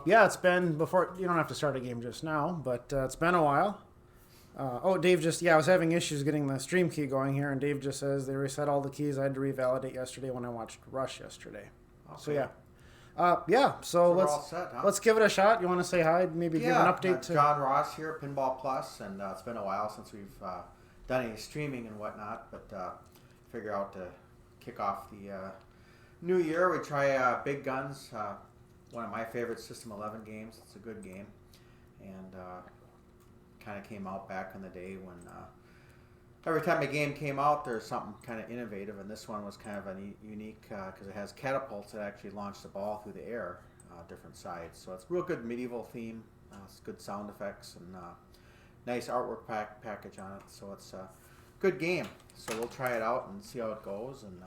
Yeah, it's been before. You don't have to start a game just now, but it's been a while. Dave just, I was having issues getting the stream key going here, and Dave just says they reset all the keys. I had to revalidate yesterday when I watched Rush yesterday. Okay. So, so we're all set, huh? let's give it a shot. You want to say hi? Maybe give an update to John Ross here, Pinball Plus, and it's been a while since we've done any streaming and whatnot, but figure out to kick off the new year. We try Big Guns, one of my favorite System 11 games. It's a good game, and kind of came out back in the day when every time a game came out, there's something kind of innovative, and this one was kind of a unique because it has catapults that actually launch the ball through the air, different sides. So it's a real good medieval theme. It's good sound effects and nice artwork package on it. So it's a good game. So we'll try it out and see how it goes, and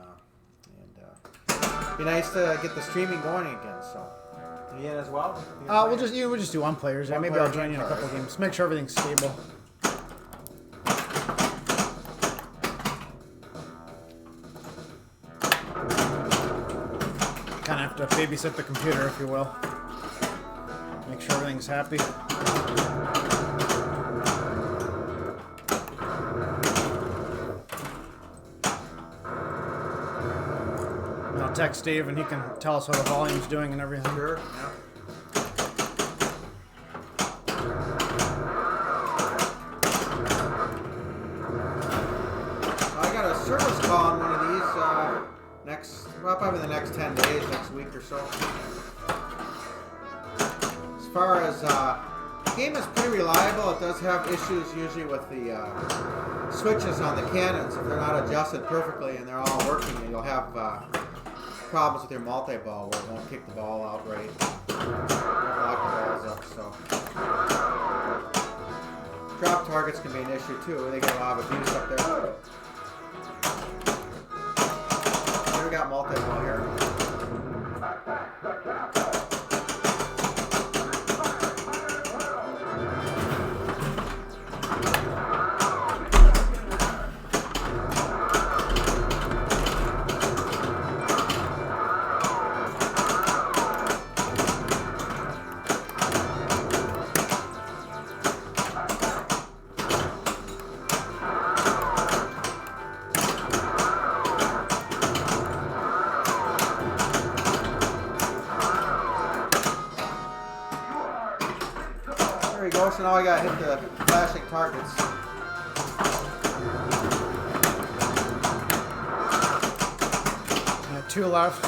be nice to get the streaming going again. So. You in as well? We'll just do one players. Yeah, maybe I'll join you in a couple of games. Make sure everything's stable. Kind of have to babysit the computer, if you will. Make sure everything's happy. I'll text Dave and he can tell us how the volume's doing and everything. Sure, yeah. I got a service call on one of these probably the next 10 days, next week or so. As far as the game is pretty reliable. It does have issues usually with the switches on the cannons. If they're not adjusted perfectly and they're all working, you'll have problems with your multi-ball where it won't kick the ball out right. Lock the balls up, so. Drop targets can be an issue too. They get a lot of abuse up there. Here we got multi-ball here. There we go, so now I gotta hit the flashing targets. Two left.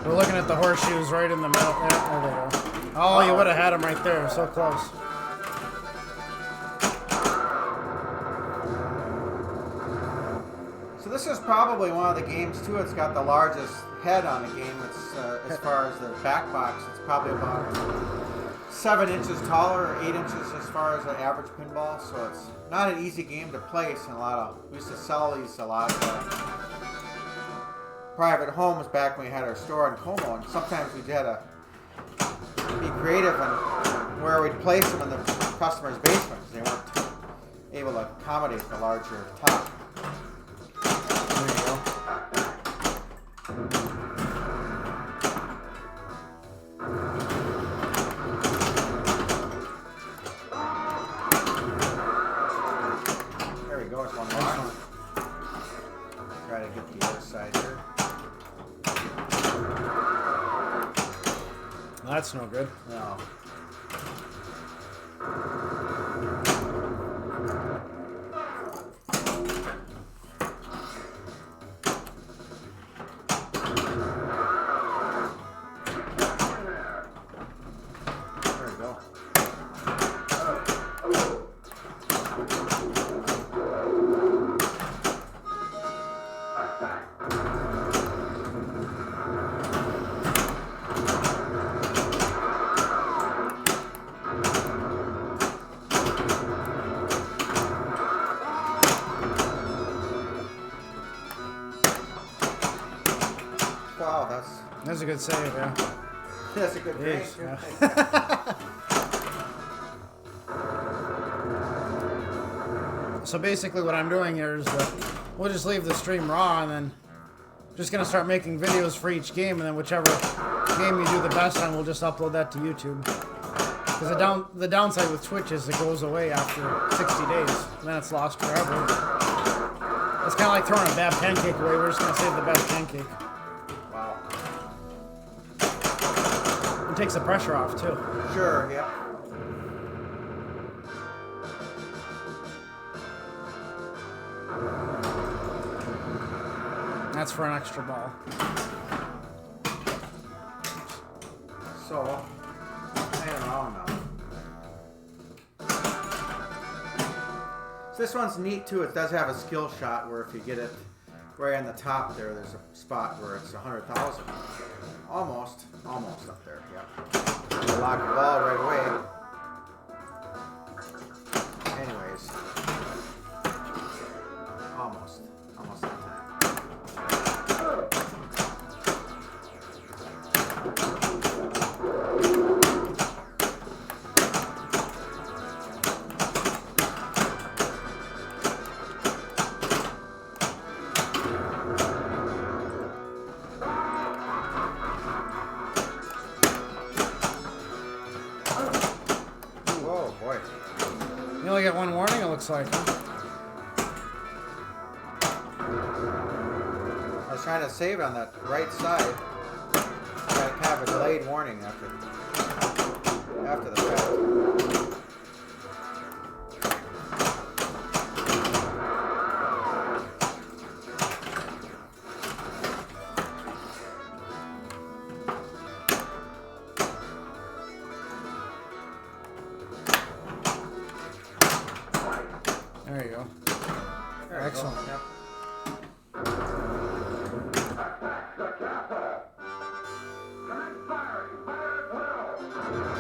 We're looking at the horseshoes right in the middle. There they go. Oh, you would have had them right there. So close. So this is probably one of the games too. It's got the largest head on the game. It's as far as the back box, it's probably about 7 inches taller or 8 inches as far as the average pinball. So it's not an easy game to place. And we used to sell these a lot of private homes back when we had our store in Como, and sometimes we had to be creative on where we'd place them in the customer's basement because they weren't able to accommodate the larger top. There you go. There we go, it's one more. Try to get the other side here. That's no good. No. There we go. Wow, that's a good save, yeah. That's a good break. Yeah. So basically what I'm doing here is we'll just leave the stream raw and then just going to start making videos for each game, and then whichever game you do the best on, we'll just upload that to YouTube. Because the downside with Twitch is it goes away after 60 days. And then it's lost forever. It's kind of like throwing a bad pancake away. We're just going to save the best pancake. Wow. It takes the pressure off, too. Sure, yep. That's for an extra ball. So, hanging around now. So this one's neat too. It does have a skill shot where if you get it right on the top there, there's a spot where it's 100,000. Almost up there. Yep. You lock the ball right away. Anyways, almost that time. You only get one warning, it looks like. I was trying to save it on that right side. Got kind of a delayed warning after the fact. There you go. Excellent. Yep.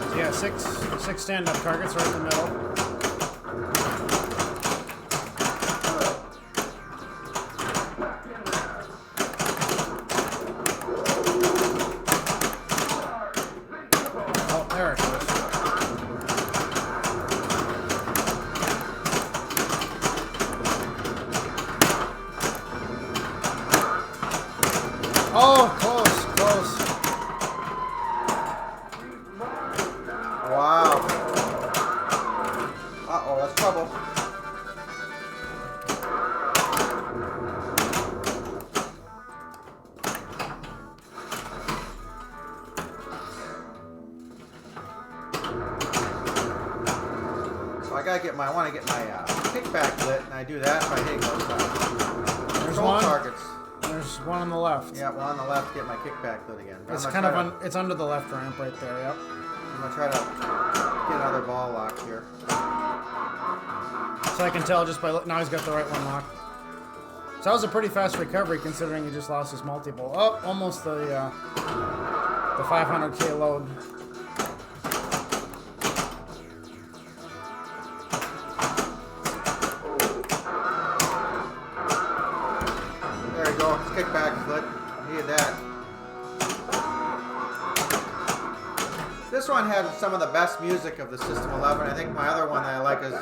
So yeah, six stand-up targets right in the middle. Oh, there it goes. Oh, close. Wow. Uh-oh, that's trouble. So I want to get my kickback lit, and I do that by hitting those control targets. There's one on the left. Yeah, one on the left, get my kickback lit again. It's kind of it's under the left ramp right there. Yep. I'm gonna try to get another ball locked here. So I can tell just by now he's got the right one locked. So that was a pretty fast recovery considering he just lost his multi-ball. Oh, almost the 500K load. There you go. Kickback lit. Needed that. This one had some of the best music of the System 11. I think my other one that I like is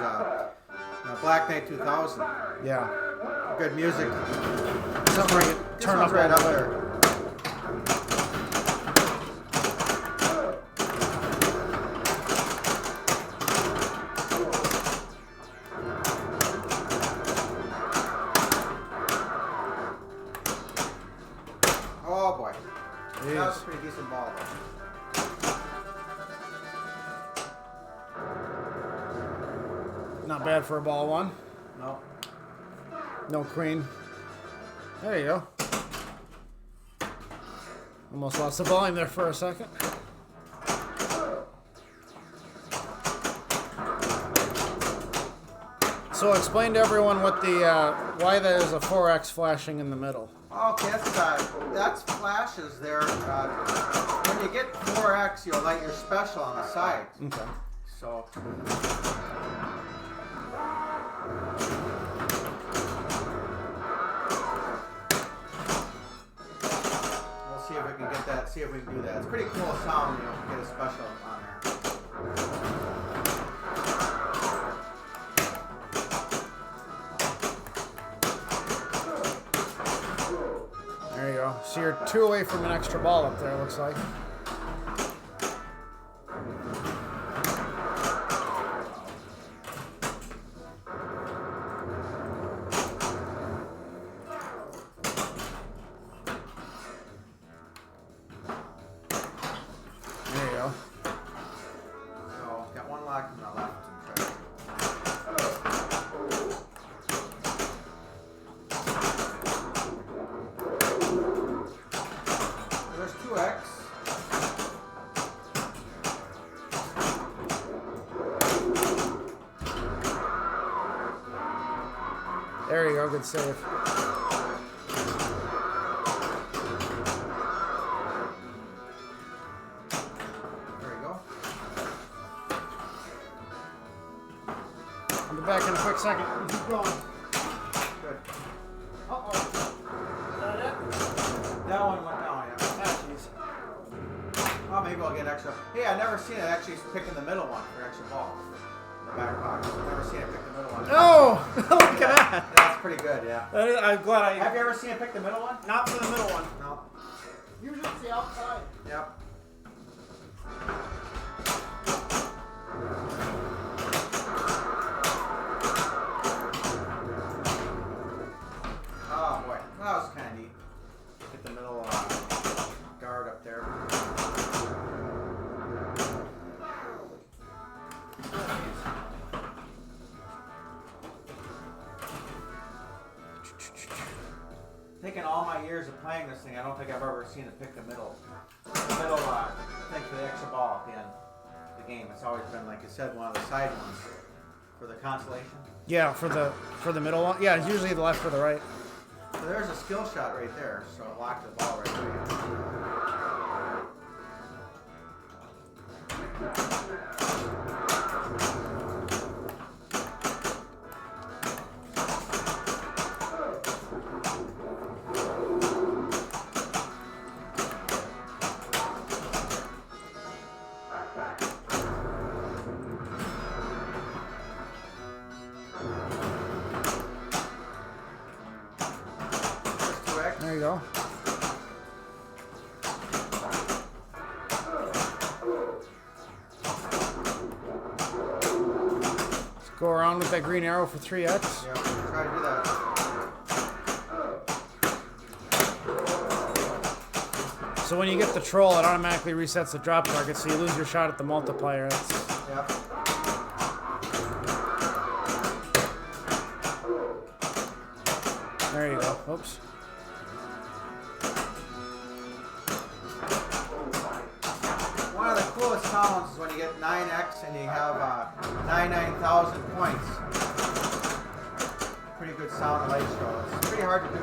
Black Knight 2000. Yeah. Good music. Something where you turn up right up there. Oh boy. Jeez. That was a pretty decent ball though. Not bad for a ball one. No. No queen. There you go. Almost lost the volume there for a second. So explain to everyone what the why there's a 4X flashing in the middle. Okay, that's flashes there. When you get 4X, you'll light your special on the side. Okay. So. We'll see if we can get that. See if we can do that. It's pretty cool sound, you know, get a special on there. There you go. So you're 2 away from an extra ball up there, looks like. go. Good save. There you go. I'll be back in a quick second. Keep going. Good. Uh-oh. Is that it? That one went down, yeah. Ah, jeez. Oh, maybe I'll get extra. Hey, I've never seen it actually pick in the middle one for extra ball. The back box. I've never seen it pick the middle one. Oh! Look at that. That's pretty good, yeah. I'm glad Have you ever seen it pick the middle one? Not for the middle one. No. Usually it's the outside. Yep. Oh boy, that was kind of neat. Get the middle guard up there. Thinking all my years of playing this thing, I don't think I've ever seen it pick the middle thing for the extra ball at the end of the game. It's always been, like you said, one of the side ones for the consolation. Yeah, for the middle one. Yeah, usually the left or the right. So there's a skill shot right there, so it locked the ball right there. There you go. Let's go around with that green arrow for 3x. Yeah, try to do that. So when you get the troll, it automatically resets the drop target, so you lose your shot at the multiplier. Yep. There you go. Oops. One of the coolest sounds is when you get 9x and you have 99,000 points. Pretty good sound light show. It's pretty hard to do.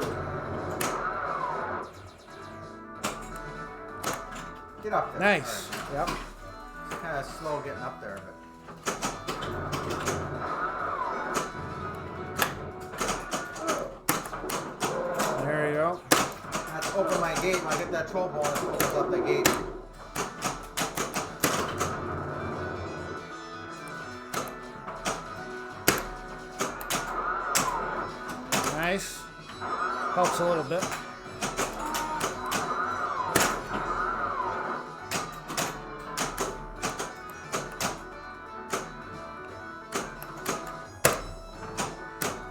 Get up there. Nice. Yep. It's kind of slow getting up there, but. There you go. I have to open my gate. When I get that troll bonus, it opens up the gate. Nice. Helps a little bit.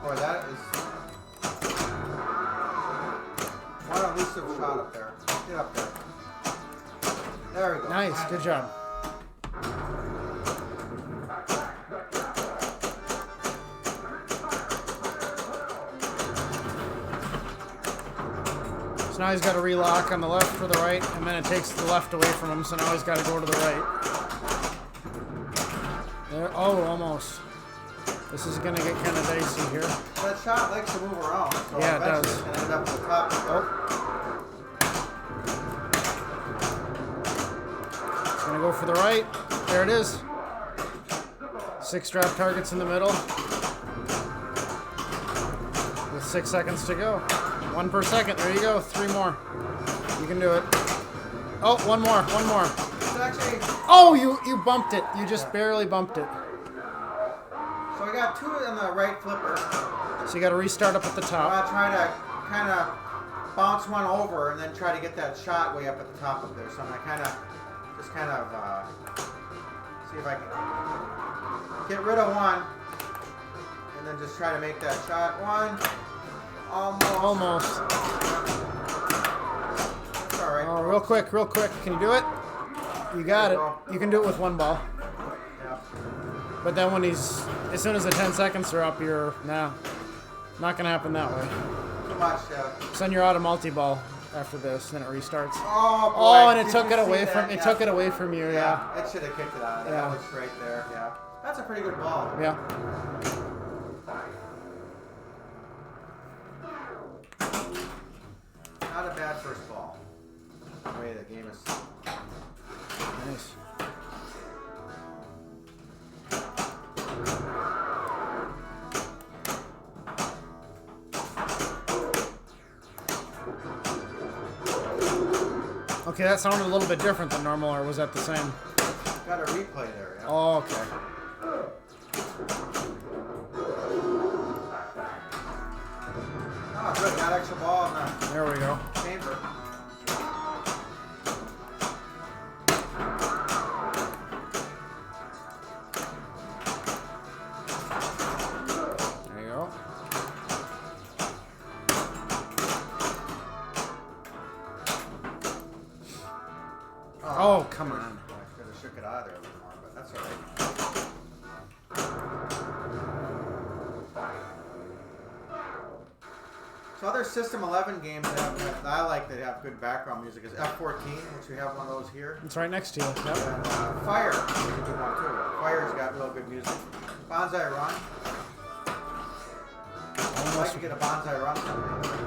Boy, that is one elusive shot up there. Get up there. There we go. Nice. Good job. So now he's got to relock on the left for the right, and then it takes the left away from him, so now he's got to go to the right. There, oh, almost. This is going to get kind of dicey here. That shot likes to move around. So Yeah, it eventually does. It's going to end up at the top. Oh. It's going to go for the right. There it is. 6 drop targets in the middle. With 6 seconds to go. 1 per second. There you go. 3 more. You can do it. Oh, 1 more. 1 more. It's actually, Oh, you bumped it. You just barely bumped it. so I got 2 in the right flipper. So you got to restart up at the I'm top. going to try to kind of bounce one over and then try to get that shot way up at the top of there. So I'm going to just kind of see if I can get rid of one and then just try to make that shot. 1. Almost. That's all right. Oh, real quick. Can you do it? You got it. You can do it with 1 ball. Yeah. But then when as soon as the 10 seconds are up, you're, nah, not gonna happen that way. Too much. Send your auto multi-ball after this, then it restarts. Oh, boy. Oh, and it Did took you it see away that? from, it Yeah. took it away from you, yeah. It should have kicked it out of there. Yeah. That was right there, yeah. That's a pretty good ball. Yeah. Not a bad first ball. The way the game is. Nice. Okay, that sounded a little bit different than normal, or was that the same? Got a replay there, yeah. Oh, okay. Oh, good. Got extra ball in the There we go. chamber. There you go. Oh, come on. I could have shook it out of there a little more, but that's all right. So other System 11 games that I like that have good background music is F-14, which we have one of those here. It's right next to you. Yep. And Fire is a good one too. Fire's got real good music. Bonsai Run. I'd like to get a Bonsai Run someday.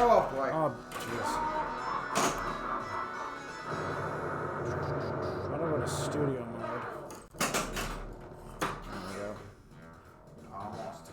Oh boy. Oh, jeez. How do I go to studio mode? There we go. Almost.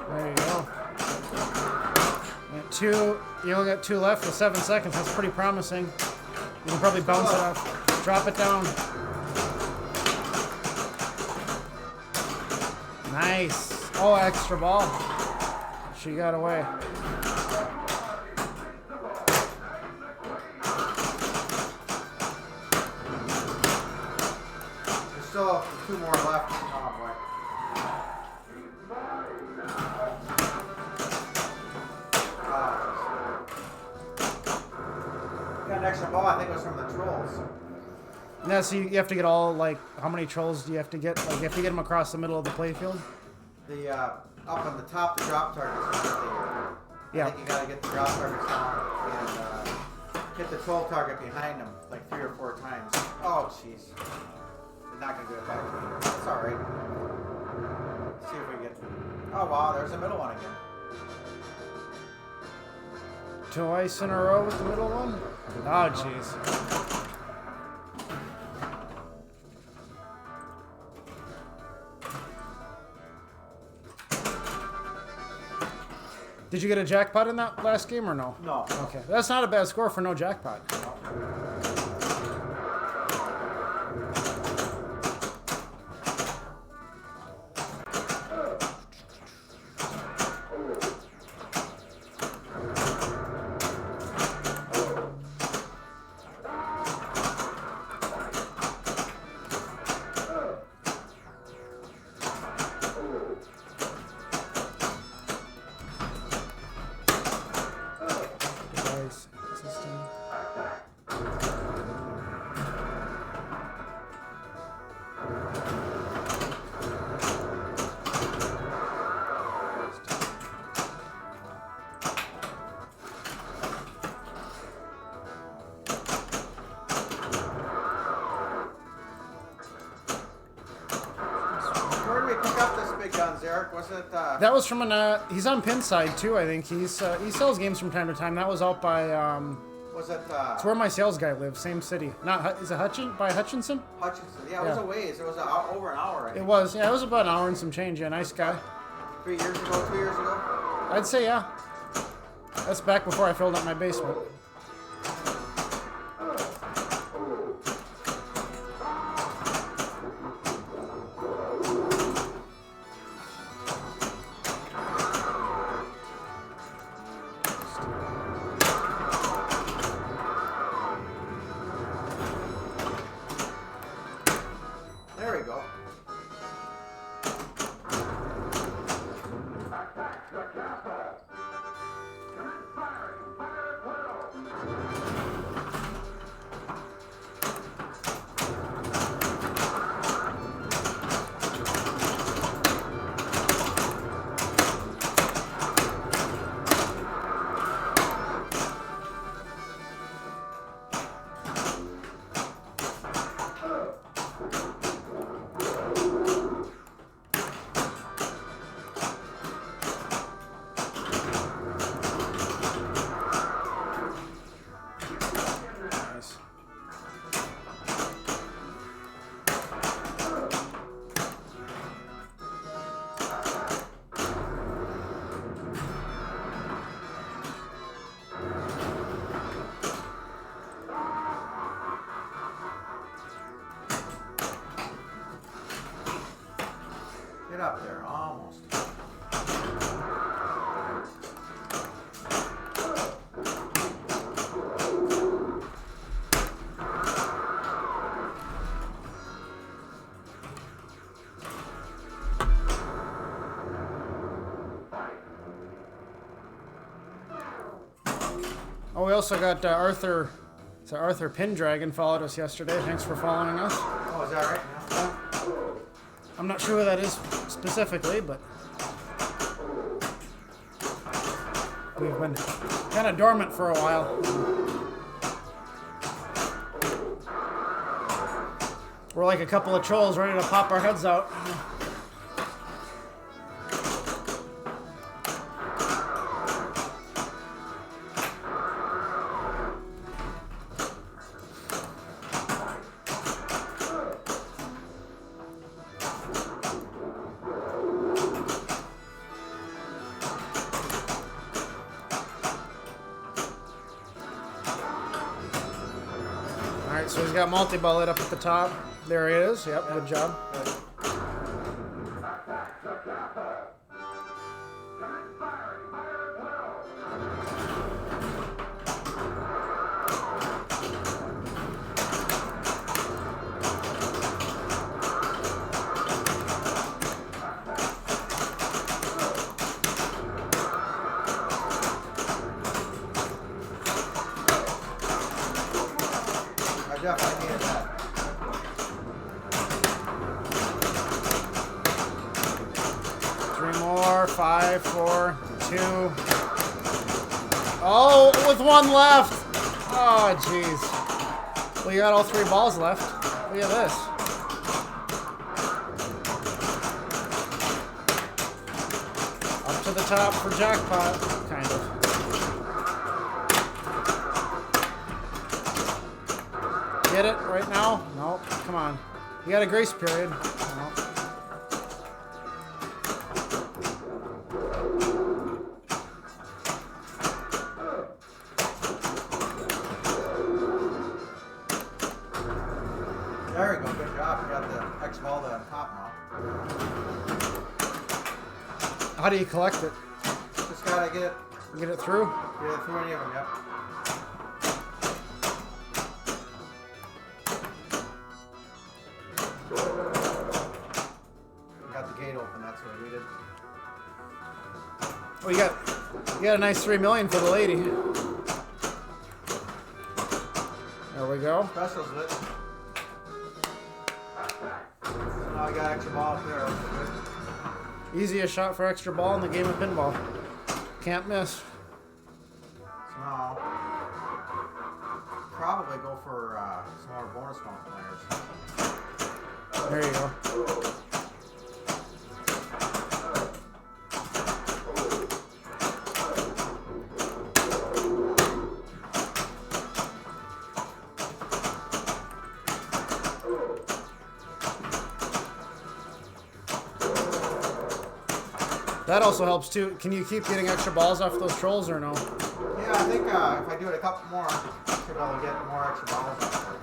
There you go. There you go. Two. You only got two left with 7 seconds. That's pretty promising. You can probably bounce it off. Drop it down. Nice. Oh, extra ball. She got away. There's still 2 more left. Oh boy. Got an extra ball. I think it was from the Trolls. Yeah, so you have to get all, like, how many trolls do you have to get? Like, you have to get them across the middle of the playfield? The up on the top, the drop targets. I Yeah. think you gotta get the drop targets down and hit the troll target behind them like 3 or 4 times. Oh jeez. They're not gonna do it back to me. It's all right. Let's see if we get. Oh wow, there's the middle one again. Twice in a row with the middle one? Oh, jeez. Did you get a jackpot in that last game or no? No. Okay, that's not a bad score for no jackpot. Device system. Where did we pick up this big guns, Eric? Was it? That was from an. He's on Pinside too, I think. He sells games from time to time. That was out by. Was it? It's where my sales guy lives. Same city. Is it by Hutchinson? Hutchinson. Yeah, it was Yeah. a ways. It was over an hour. I It think. was. Yeah, it was about an hour and some change. Yeah, nice guy. 3 years ago, 2 years ago. I'd say yeah. That's back before I filled up my basement. There we go. Nice. Get up there, almost. Oh, we also got Arthur. So Arthur Pendragon followed us yesterday. Thanks for following us. Oh, is that right? Yeah. I'm not sure who that is specifically, but we've been kind of dormant for a while. We're like a couple of trolls ready to pop our heads out. Alright, so he's got multi-ball lit up at the top. There he is. Yep, good job. I definitely needed that. Three more. 5, 4, 2. Oh, with one left. Oh, jeez. Well, you got all 3 balls left. Look at this. Up to the top for jackpot, kind of. Get it right now? No, come on. You got a grace period. No. There we go. Good job. You got the X ball on top now. How do you collect it? Just gotta get Get it through? it through any of them. Yep. Got the gate open. That's what I needed. Oh, you got a nice 3 million for the lady. There we go. Special's lit. So now I got extra ball up there. That's good. Easiest shot for extra ball in the game of pinball. Can't miss. So now probably go for some more bonus multipliers. There you go. That also helps too. Can you keep getting extra balls off those trolls or no? Yeah, I think if I do it a couple more, I should be able to get more extra balls out of it.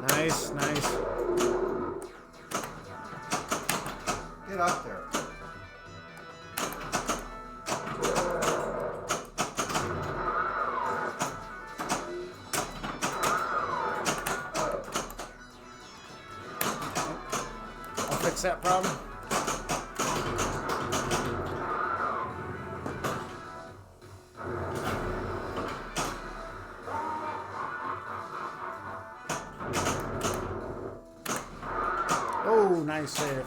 Nice, nice. Get up there. I'll fix that problem. Oh, nice save.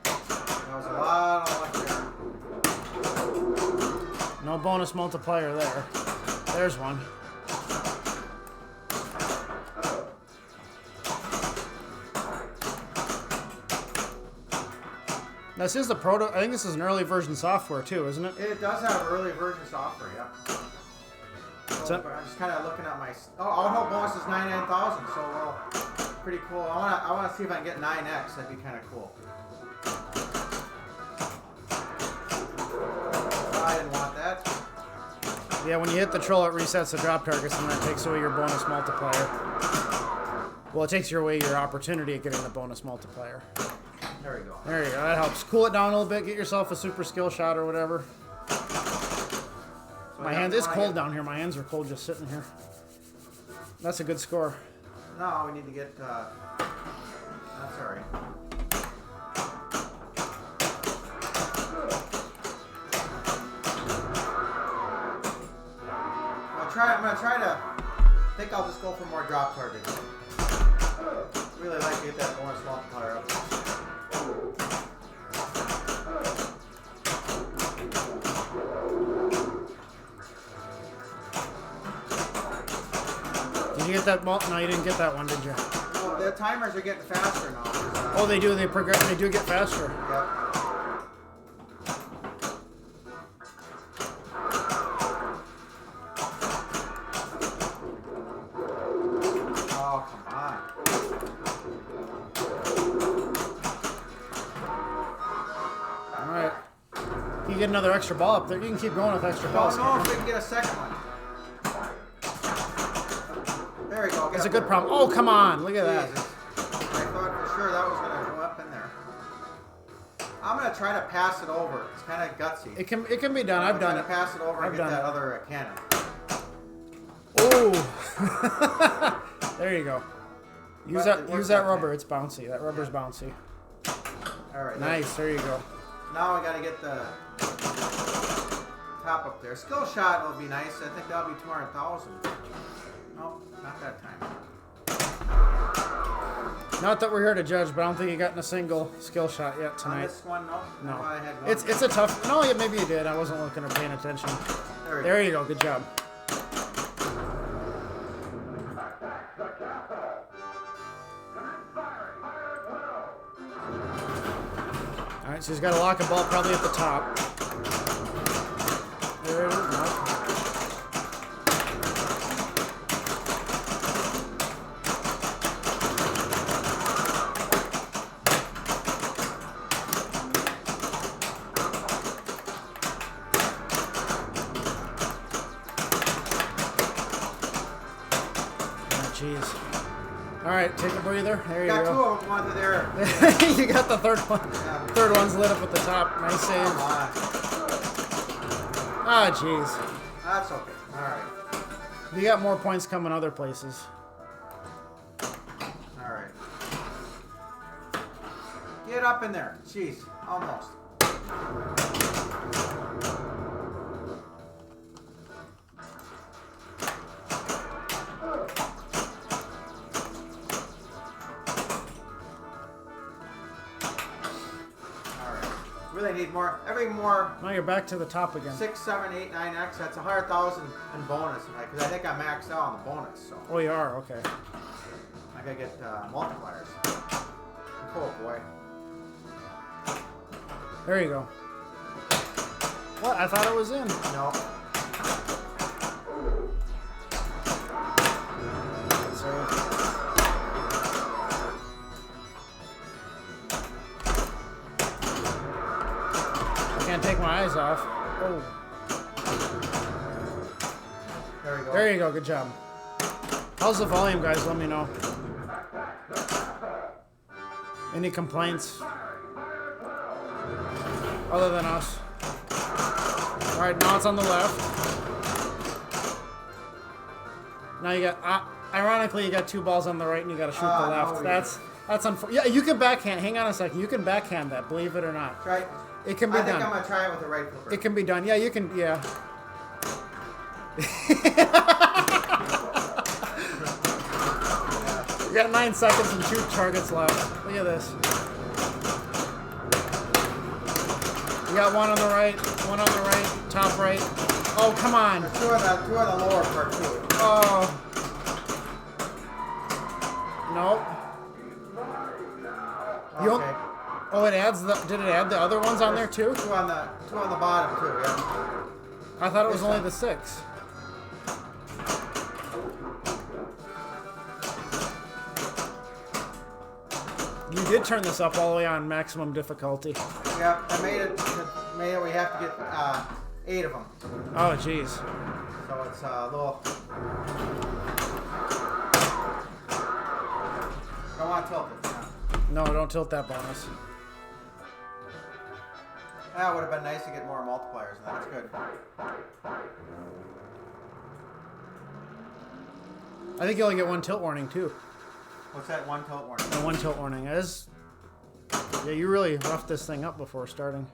That was a lot of luck there. No bonus multiplier there. There's one. This is the proto. I think this is an early version software too, isn't it? It does have early version software, yeah. So I'm just kind of looking at my. Oh, auto bonus is 99,000, so well, pretty cool. I wanna see if I can get 9x. That'd be kind of cool. I didn't want that. Yeah, when you hit the troll, it resets the drop targets, and that takes away your bonus multiplier. Well, it takes away your opportunity at getting the bonus multiplier. There we go. There you go. That helps. Cool it down a little bit. Get yourself a super skill shot or whatever. So My hands. It's cold down here. My hands are cold just sitting here. That's a good score. No, we need to get. That's all right. I'm gonna try to. I think I'll just go for more drop targets. Really like to get that bonus multiplier up. Did you get that? No, you didn't get that one, did you? Well, the timers are getting faster now. Oh, they do. They progress. They do get faster. Yep. Oh, come on. All right. You get another extra ball up there. You can keep going with extra balls. I don't know if we can get a second one. There we go. That's a good problem. Oh, come on. Look at that. Jesus. I thought for sure that was going to go up in there. I'm going to try to pass it over. It's kind of gutsy. It can be done. I've done it. Pass it over and I've get done that it. other cannon. Oh. There you go. Use But it that works that rubber. time. It's bouncy. That rubber's bouncy. All right. Nice. There you go. Now we got to get the top up there. Skill shot will be nice. I think that'll be 200,000. Nope, not that time. Not that we're here to judge, but I don't think you gotten a single skill shot yet On tonight. this one, no. No. I thought I had one. It's a tough. No, yeah, maybe you did. I wasn't looking or paying attention. There you go. Good job. All right, so he's got a lock and ball probably at the top. There it is. Nope. Jeez. All right, take a breather. There you Got go. two of them under there. You got the third one. Yeah. Third one's lit up at the top. Nice save. Come on. Ah, jeez. That's okay. All right. You got more points coming other places. All right. Get up in there. Jeez. Almost. Really need more. Every more Now you're back to the top again. 6, 7, 8, 9x. That's 100,000 in bonus, because I think I maxed out on the bonus. So Oh, you are? Okay. I gotta get multipliers. Oh boy. There you go. What? I thought it was in. No. So, off. Oh. There we go. There you go. Good job. How's the volume, guys? Let me know. Any complaints? Other than us. Alright, now it's on the left. Now you got, ironically, you got 2 balls on the right and you got to shoot the left. That's unfortunate. Yeah, you can backhand. Hang on a second. You can backhand that, believe it or not. Try. It can be done. I think I'm going to try it with the right flipper. It can be done. Yeah, you can, yeah. You got 9 seconds and 2 targets left. Look at this. You got 1 on the right, 1 on the right, top right. Oh, come on. There's 2 on the lower part, too. Oh. Nope. Okay. Oh, it adds the. Did it add the other ones on there too? 2 on the bottom, too, yeah. I thought it was only the 6. You did turn this up all the way on maximum difficulty. Yeah, I made it we have to get 8 of them. Oh, jeez. So it's a little... Don't want to tilt it. No, don't tilt that bonus. Yeah, it would have been nice to get more multipliers, and that's good. I think you only get 1 tilt warning too. What's that 1 tilt warning? And 1 tilt warning is. Yeah, you really roughed this thing up before starting.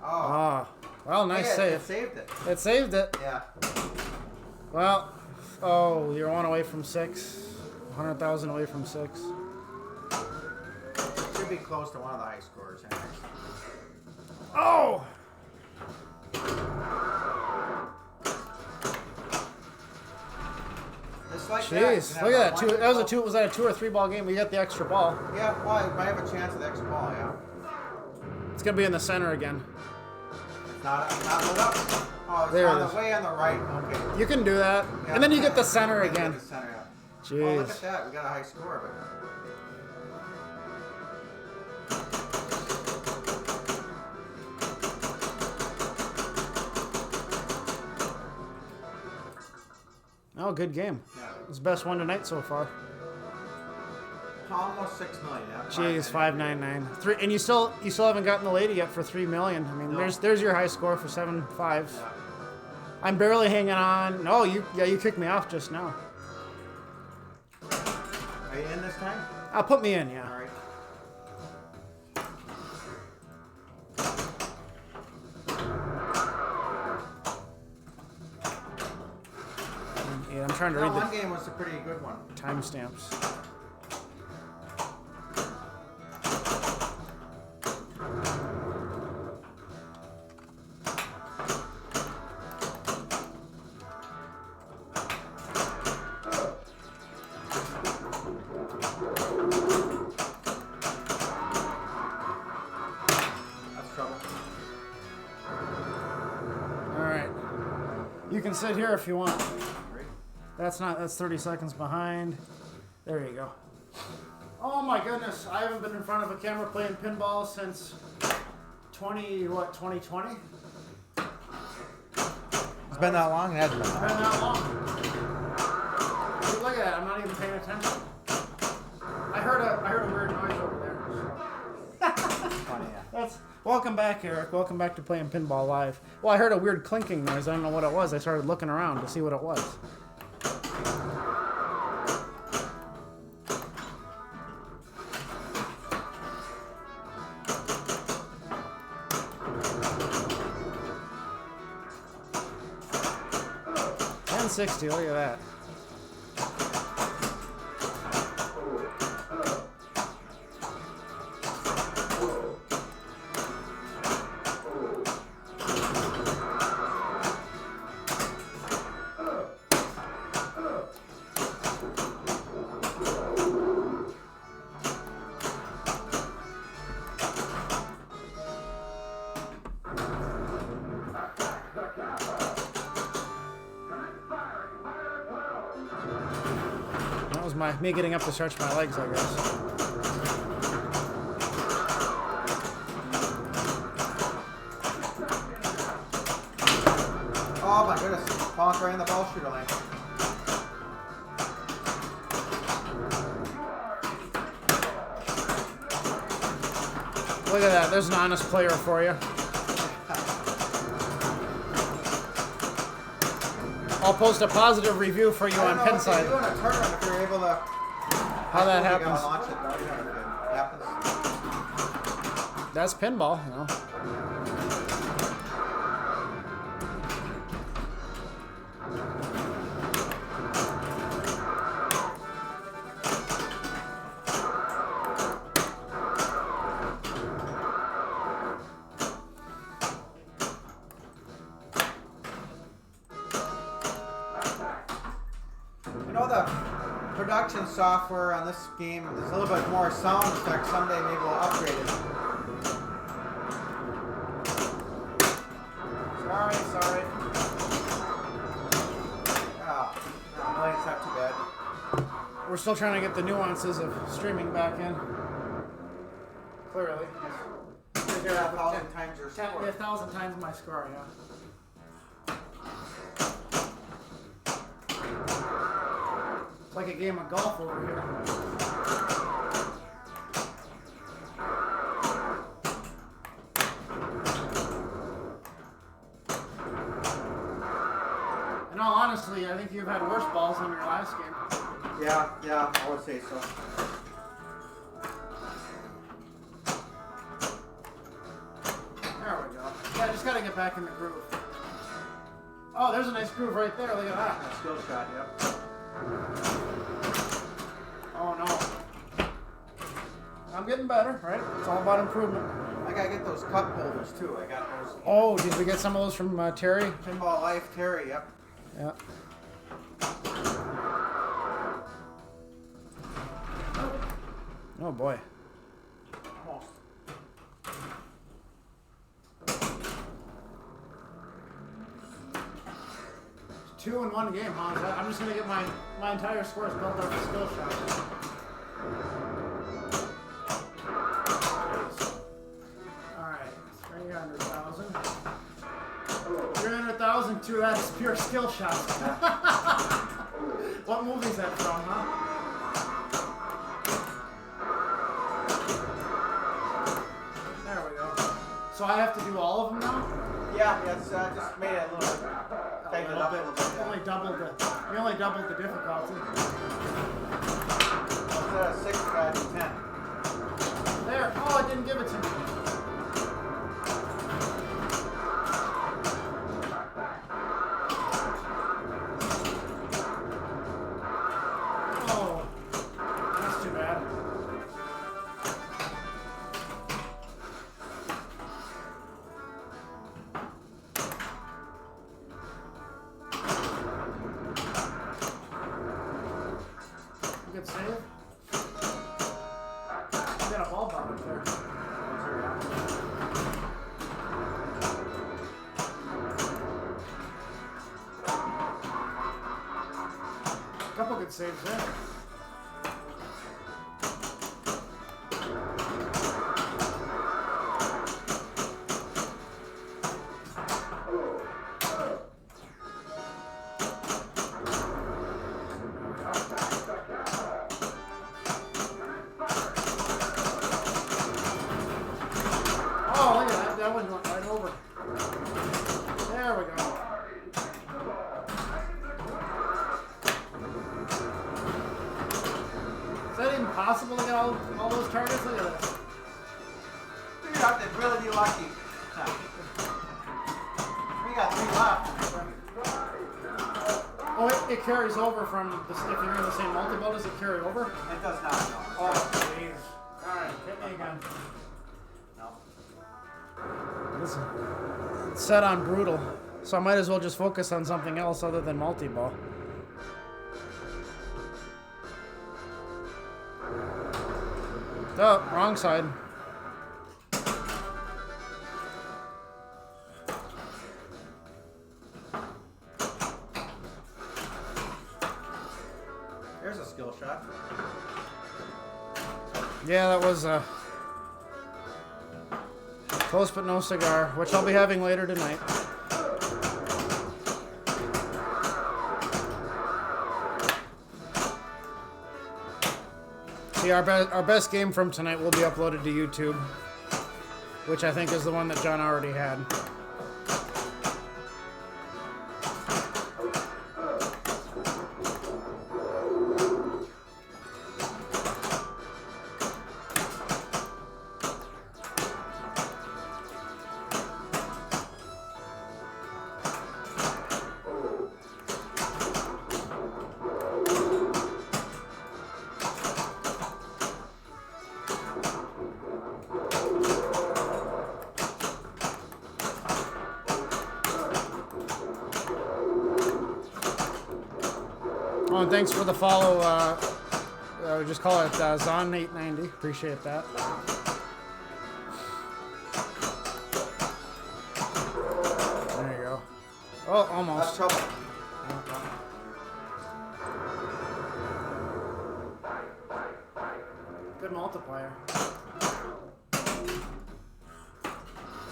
Oh. Well, nice Yeah, save. it saved it. It saved it. Yeah. Well, oh, you're 1 away from 6. 100,000 away from 6. Should be close to one of the high scores. Anyways. Oh! Just like Jeez, that. look at that. Was that a 2 or 3 ball game? We got the extra ball. Yeah, well, I might have a chance of the extra ball, yeah. It's going to be in the center again. Not lit up. Oh, it's There on it the is. way on the right. Okay. You can do that. Yeah. And then you get the center Get again. the center, yeah. Jeez. Oh, look at that. We got a high score, but... Oh, good game. Yeah. It's the best one tonight so far. Almost 6 million. Yeah. Jeez, 599. And you still haven't gotten the lady yet for 3 million. I mean, No. there's your high score for 7.5. Yeah. I'm barely hanging on. No, you kicked me off just now. Are you in this time? Put me in, yeah. All right. Yeah, I'm trying to That read one the game was a pretty good one. timestamps. That's trouble. All right. You can sit here if you want. Great. That's 30 seconds behind. There you go. Oh my goodness, I haven't been in front of a camera playing pinball since 2020? It's been that long? It hasn't been It's been that long. See, look at that, I'm not even paying attention. I heard a weird noise over there. funny, yeah. Welcome back, Eric. Welcome back to playing Pinball Live. Well, I heard a weird clinking noise. I don't know what it was. I started looking around to see what it was. $10.60, look at that. me getting up to stretch my legs, I guess. Oh my goodness, Bonk right in the ball shooter lane. Look at that. There's an honest player for you. I'll post a positive review for you on Pinside. Doing a tournament if you're able to. How that happens. Launch it, though. You know, it happens. That's pinball, you know. You know, the production software on this game, there's a little bit more sound effects. Someday maybe we'll upgrade it. Sorry. Oh, no, it's not too bad. We're still trying to get the nuances of streaming back in. Clearly. You're 1,000 times your score. 1,000 times my score, yeah. It's like a game of golf over here. In all honesty, I think you've had worse balls than your last game. Yeah, I would say so. There we go. Yeah, I just gotta get back in the groove. Oh, there's a nice groove right there. Look at that. A skill shot, yep. Oh no. I'm getting better, right? It's all about improvement. I gotta get those cup holders too. I got those. Oh, did we get some of those from Terry? Pinball Life, Terry, yep. Yeah. Oh boy. Almost. It's 2 in 1 game, huh? I'm just gonna get my entire scores built up with skill shots. Alright, 300,000. 300,000 to that is pure skill shots. What movie is that from, huh? There we go. So I have to do all of them now? Yeah, it's just made it a little bit. Tighten it up a little bit. You only doubled the difficulty. Instead of 6, I got 10. There. Oh, it didn't give it to me. Oh, that's too bad. Good save. You got a ball button there. Couple good saves there. Oh, look at that. That one went right over. There we go. Is that even possible to get all those targets? Look at this. You have to really be lucky. We got 3 left. Oh, it carries over from the, if you're in the same multi-ball, does it carry over? It does not, no. Oh, jeez. Alright, hit me again. No. It's set on brutal, so I might as well just focus on something else other than multi-ball. Oh, wrong side. There's a skill shot. Yeah, that was close but no cigar, which I'll be having later tonight. See, our best game from tonight will be uploaded to YouTube, which I think is the one that John already had. Oh, and thanks for the follow. Just call it Zon890. Appreciate that. There you go. Oh, almost. That's trouble. Good multiplier.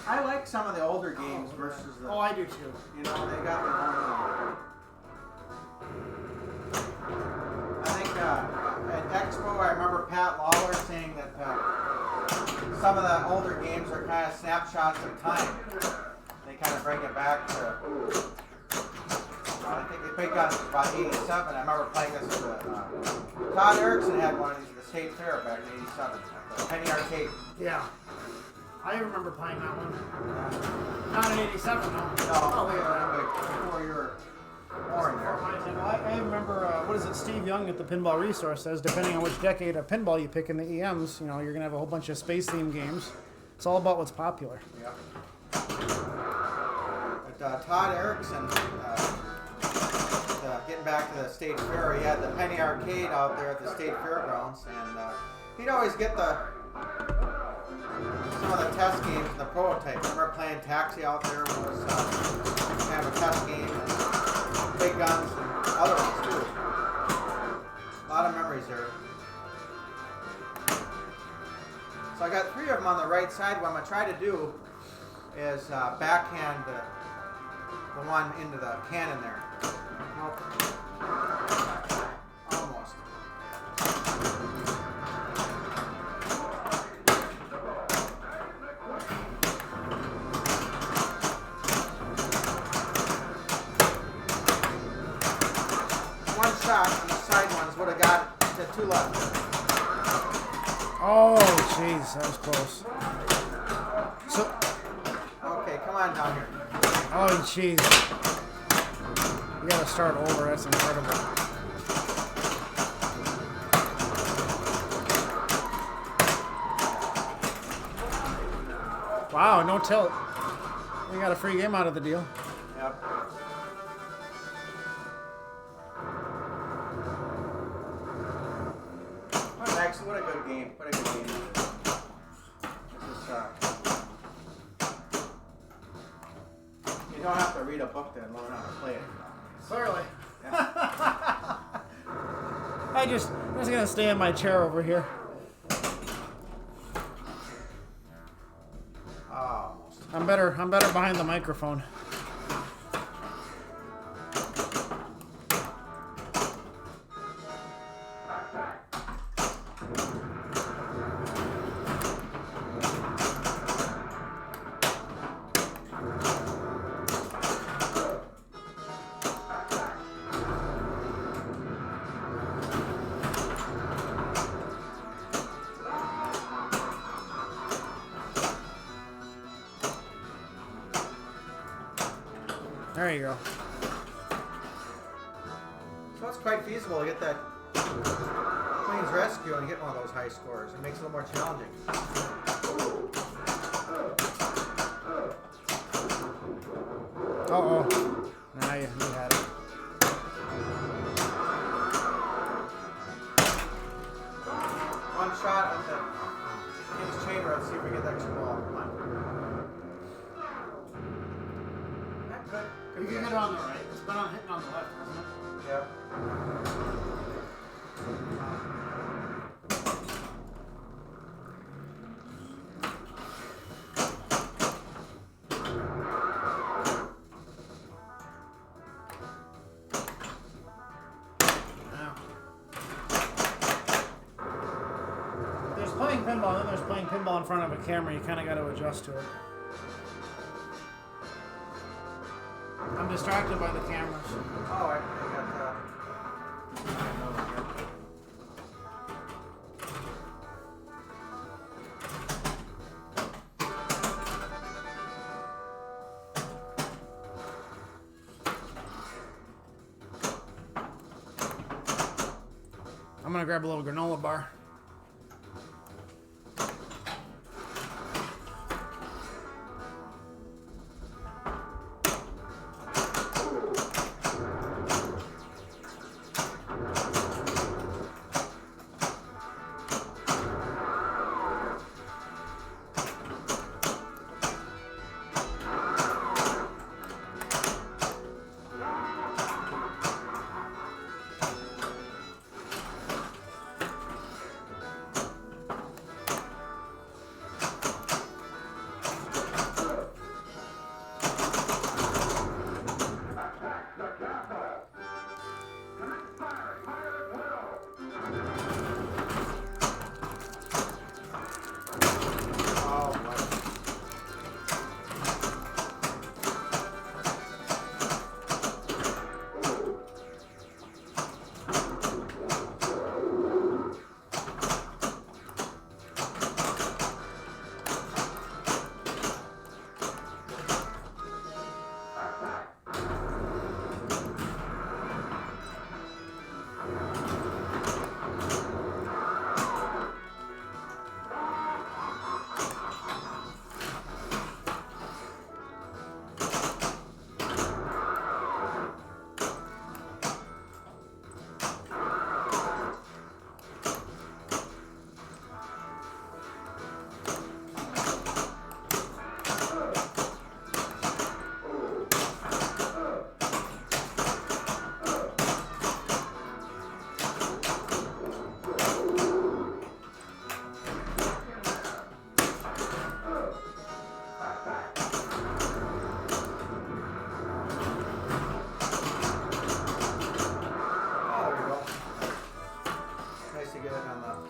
I like some of the older games versus the. Oh, I do too. You know, they got their own. I think at Expo, I remember Pat Lawler saying that some of the older games are kind of snapshots of time. They kind of bring it back to. I think the big guns was about '87. I remember playing this with Todd Erickson had one of these at the State Fair back in '87 at the Penny Arcade. Yeah. I remember playing that one. Not in '87, no. No, Oh, wait, before you were born there. I remember, what is it, Steve Young at the Pinball Resource says, depending on which decade of pinball you pick in the EMs, you know, you're going to have a whole bunch of space-themed games. It's all about what's popular. Yep. But Todd Erickson, getting back to the State Fair, he had the Penny Arcade out there at the State Fairgrounds, and he'd always get some of the test games and the prototypes. I remember playing Taxi out there, which was kind of a test game, and Big Guns and other ones too. A lot of memories there. So I got 3 of them on the right side. What I'm going to try to do is backhand the one into the cannon there. Nope. Almost. One shot on the side ones would have got the 2 left. Oh, jeez, that was close. So, Okay, come on down here. oh, jeez. You gotta start over, that's incredible. Wow, no tilt. We got a free game out of the deal. Yep. Actually, what a good game. What a good game. This is, you don't have to read a book to learn how to play it. Clearly. Yeah. I'm just gonna stay in my chair over here. Almost. I'm better behind the microphone. There you go. So it's quite feasible to get that Queen's Rescue and get one of those high scores. It makes it a little more challenging. Uh-oh. Now you had it. One shot with the King's Chamber. Let's see if we get the extra ball. Come on. That could You be can it. hit it on the right. It's been on hitting on the left, hasn't it? Yep. pinball in front of a camera, you kind of got to adjust to it. I'm distracted by the cameras. Oh, I got I'm gonna grab a little granola bar.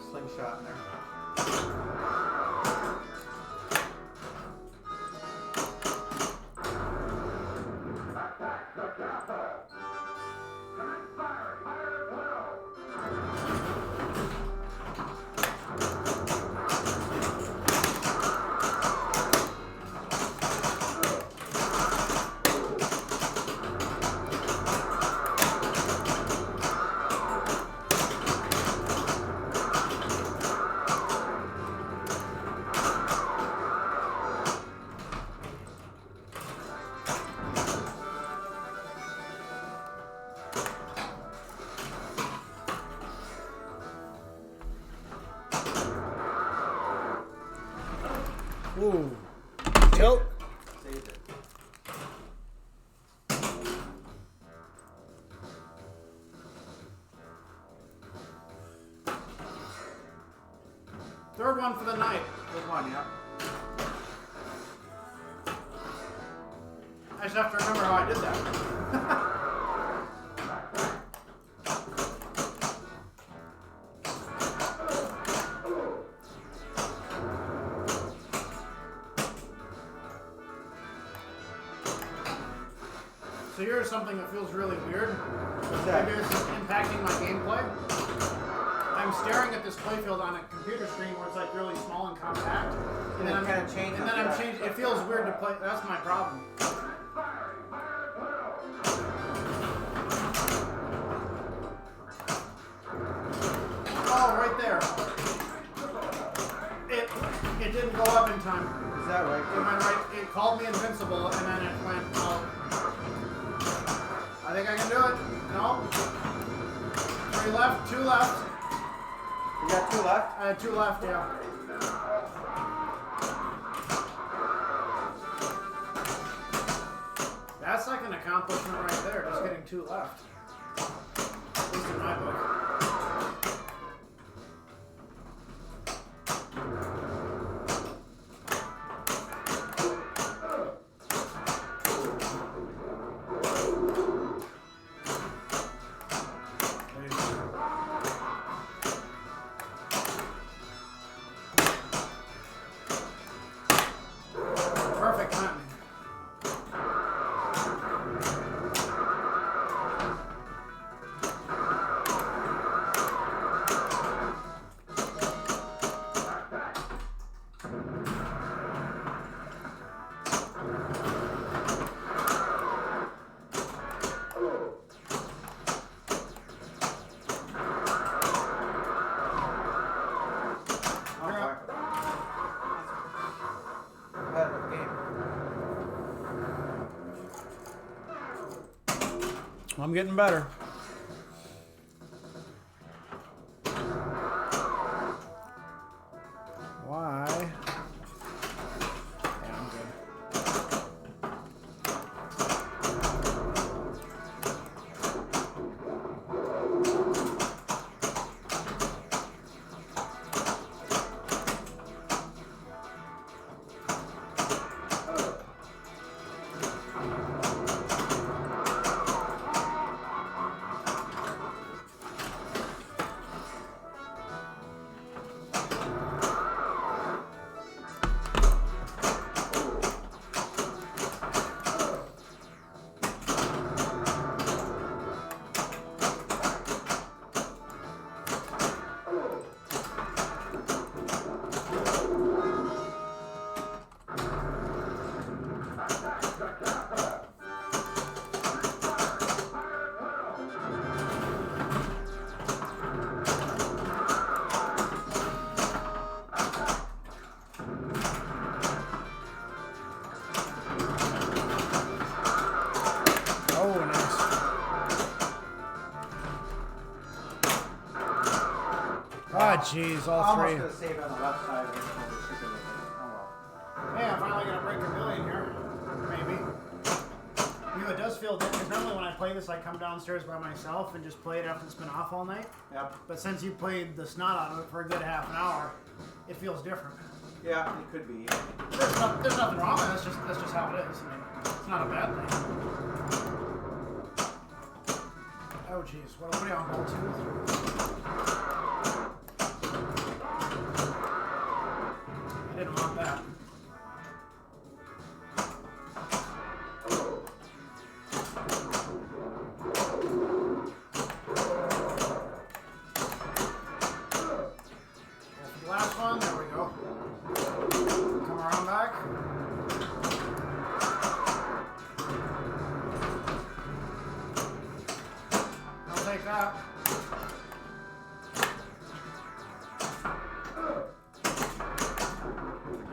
slingshot in there. Ooh. Tilt. Saved it. Third one for the night. Good one, yeah. I just have to remember how I did that. So here's something that feels really weird. What's that? Maybe it's impacting my gameplay. I'm staring at this playfield on a computer screen where it's like really small and compact. And then I'm kind of changing. And then I'm changing. It feels weird to play. That's my problem. Oh, right there. It didn't go up in time. Is that right? It went right. It called me invincible, and then it went out. I think I can do it. No. 3 left. 2 left. You got 2 left? I had 2 left. Yeah. That's like an accomplishment right there. Just getting 2 left. At least in my book. I'm getting better. Why? Yeah, I'm good. Oh, nice. Ah, jeez, all Almost three. gonna save it on the left side of it. So we should be looking. Oh Hey, I'm finally gonna break a million here. Maybe. You know, it does feel different because normally when I play this, I come downstairs by myself and just play it after it's been off all night. well. Yep. But since you played the snot out of it for a good half an hour, it feels different. Yeah, it could be. There's nothing wrong with it. That's just how it is. I mean, it's not a bad thing. Oh, jeez. What are you on, ball two? I didn't want that. The last one, there we go. Come around back. I'll take that.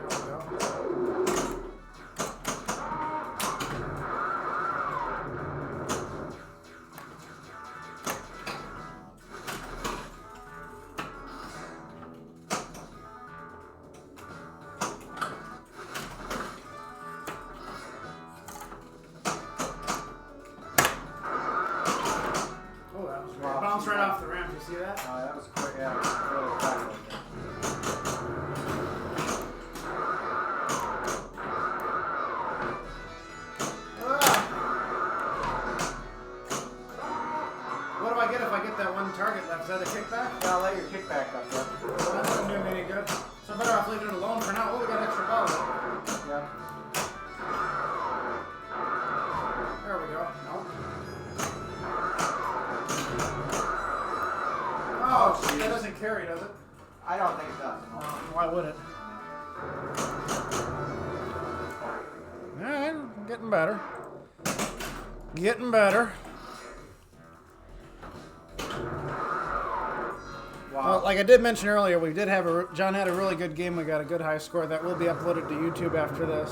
There we go. Oh, that was Wow. bounced right off the ramp. You see that? That was quick. Yeah, it was really fast. What do I get if I get that one target left? Is that a kickback? Yeah, I'll let your kickback up there. That doesn't do me any good. So better off leaving it alone for now. Oh, we got extra balls. Yeah. There we go. Nope. Oh, shit, that doesn't carry, does it? I don't think it does. No. Why would it? Alright, getting better. Getting better. Wow. Well, like I did mention earlier, we did have John had a really good game. We got a good high score that will be uploaded to YouTube after this.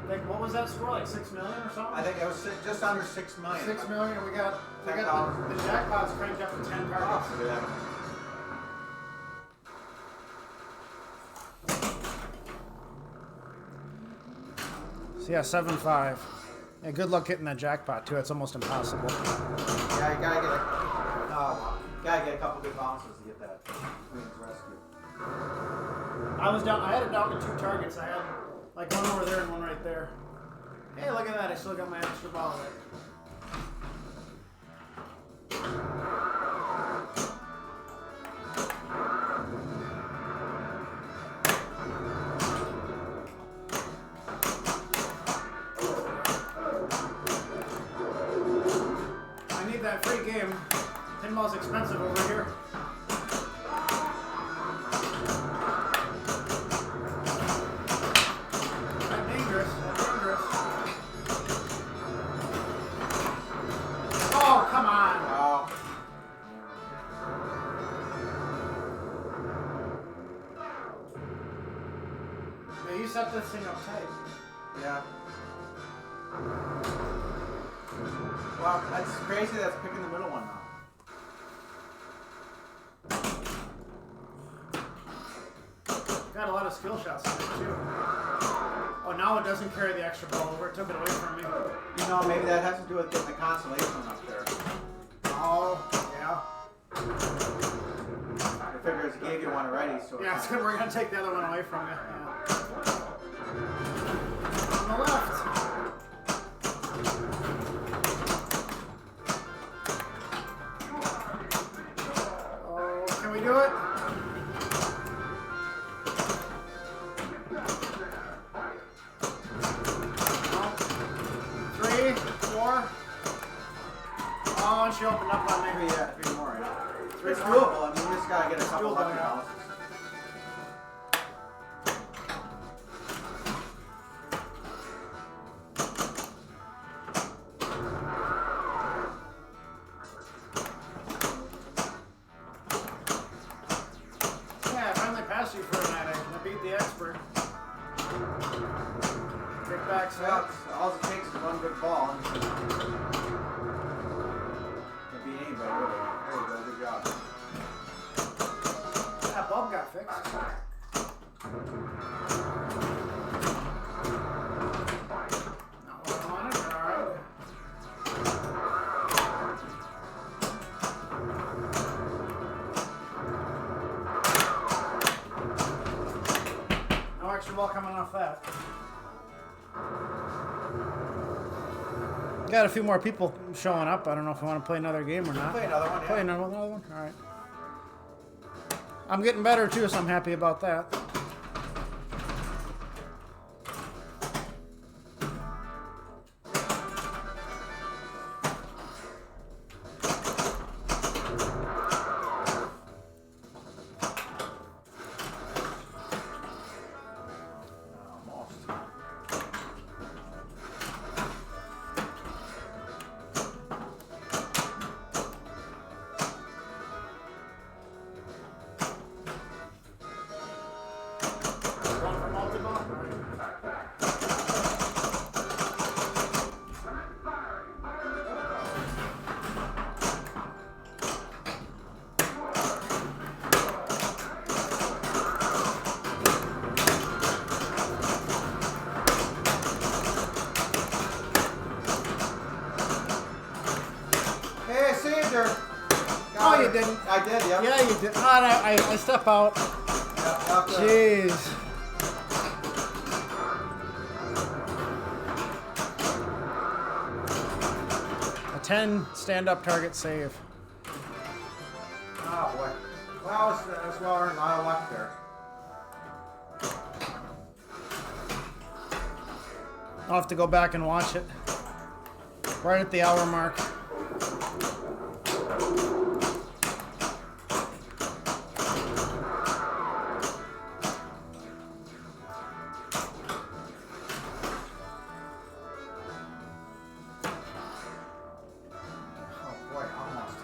Like, what was that score? Like 6 million or something? I think it was just under 6 million. 6 million. We got the jackpot's cranked up to 10 Oh, targets. yeah. So yeah, 7-5. Yeah, good luck hitting that jackpot too. It's almost impossible. Yeah, you gotta get a couple good bounces to get that Queen's Rescue. I had it down to 2 targets. I had like one over there and one right there. Hey, look at that! I still got my extra ball right. I need that free game. Pinball's expensive over here. That's dangerous. Oh, come on. Oh. Yeah, you set this thing up tight. Yeah. Well, that's crazy. That's picking the middle one now. Got a lot of skill shots in there too. Oh, now it doesn't carry the extra ball over. It took it away from me. You know, maybe that has to do with getting the consolation up there. Oh, yeah. I figure it gave you one already, so Yeah, it's good. We're gonna take the other one away from you. Yeah. On the left. Oh, can we do it? No. 3, 4. Oh, and she opened up on me. three more. Yeah. Three It's more. doable. I mean, you just gotta get a couple doable, lucky yeah. bounces. Yeah, I finally passed you for a night. I beat the expert. Kick back set. Well, all it takes is one good ball. And can beat anybody, really. There you go. Good job. That bulb got fixed. Not what I wanted, but alright. No extra ball coming off that. Got a few more people showing up. I don't know if I want to play another game or not. Play another one, yeah. Play another one. All right. I'm getting better too, so I'm happy about that. Almost. One for multi-ball. Hey, I saved her. Oh, you didn't. I did, yeah. Yeah, you did. Oh, I step out. Jeez. Jeez. A 10 stand-up target save. Oh, boy. Well, that's well earned. A lot of luck there. I'll have to go back and watch it. Right at the hour mark. Oh, boy, almost.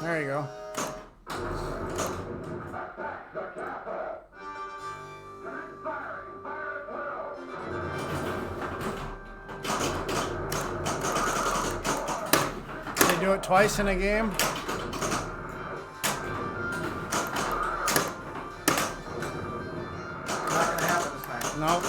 There you go. They do it twice in a game. Not gonna happen this time. Nope.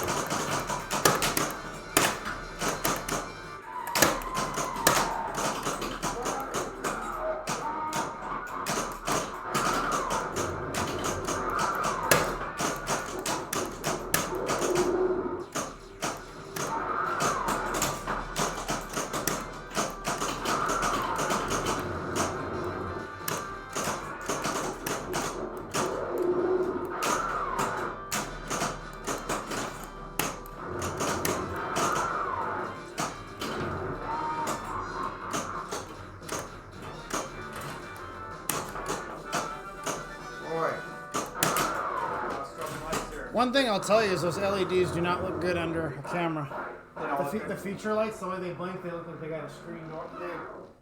Boy. Let's throw some lights here. One thing I'll tell you is those LEDs do not look good under a camera. They don't look good. The feature lights, the way they blink, they look like they got a screen door.